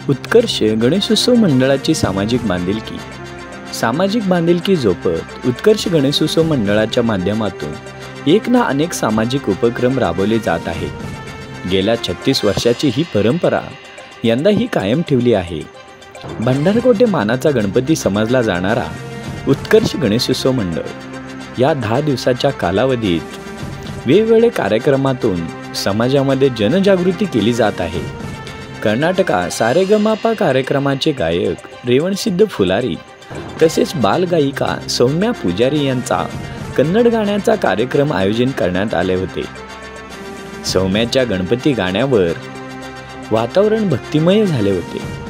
उत्कर्ष गणेशोत्सव मंडळाची सामाजिक बांधिलकी जोपत उत्कर्ष गणेशोत्सव मंडळाच्या माध्यमातून एक ना अनेक सामाजिक उपक्रम राबवले जात आहेत। गेल्या 36 वर्षाची ही परंपरा यंदाही कायम ठेवली आहे। भंडारकोटे मानाचा गणपती समजला जाणारा उत्कर्ष गणेशोत्सव मंडळ या 10 दिवसाच्या कालावधीत वेगवेगळ्या कार्यक्रमातून समाजामध्ये जनजागृती केली जात आहे। कर्नाटका सारेगमापा कार्यक्रमाचे गायक रेवणसिद्ध फुलारी तसेच बालगायिका सौम्या पुजारी यांचा कन्नड गाण्याचा कार्यक्रम आयोजन करण्यात आले होते। सौम्याच्या गणपती गाण्यावर वातावरण भक्तिमय झाले होते।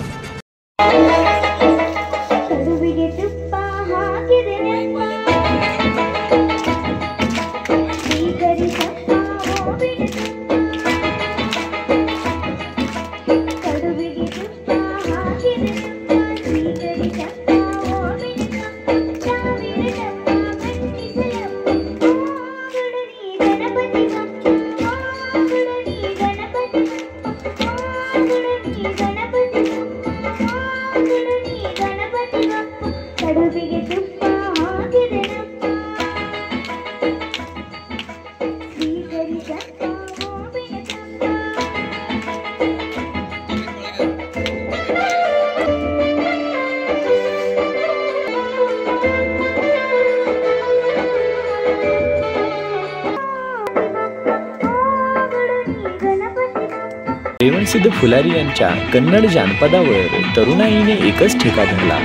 रेवणसिद्ध फुलारी यांच्या कन्नड जानपदावर तरुणाईने एकच ठेका धरला।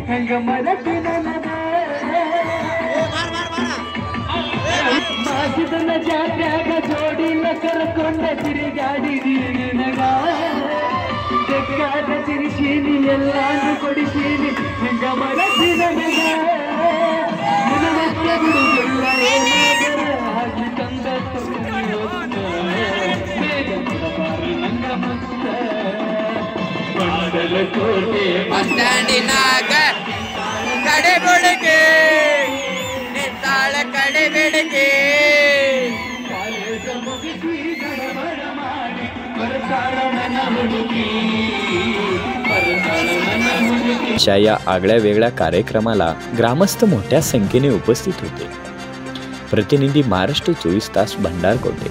Hang on, my ಆಕಾಶದನ್ನ ಜಾತ್ಯಾಗ ಜೋಡಿನ ಕರ್ಕೊಂಡ ತಿರುಗಾಡಿದೀನಿ ನಗ ಬೇಕಾದ ತಿರಿಸೀನಿ ಎಲ್ಲಾನು ಕೊಡಿಸೀನಿ ಹೆಂಗ ಮರಸಿದ ನಗ ನಿನ್ನ ಮತ್ತೆ ಬಿಡುವುದಿಲ್ಲ ಏನಾದರ ಆಗಿ ತಂದ ನಂಗ ಮುತ್ತ ಮಂಡಲ ಕೋಟೆ ಬಸ್ಟ್ಯಾಂಡಿನಾಗ ಕಡೆ ಬುಡುಗೆ ನಿಂತಾಳ ಕಡೆ ಬಿಡುಗೆ ಕಾಲೇಜ ಮುಗಿಸಿ ಗಡಬಡ ಮಾಡಿ ಬರ್ತಾಳ ನನ್ನ ಹುಡುಗಿ अशा या आगळ्या वेगळ्या कार्यक्रमाला ग्रामस्थ मोठ्या संख्येने उपस्थित होते. प्रतिनिधी महाराष्ट्र 24 तास भंडारकोटे.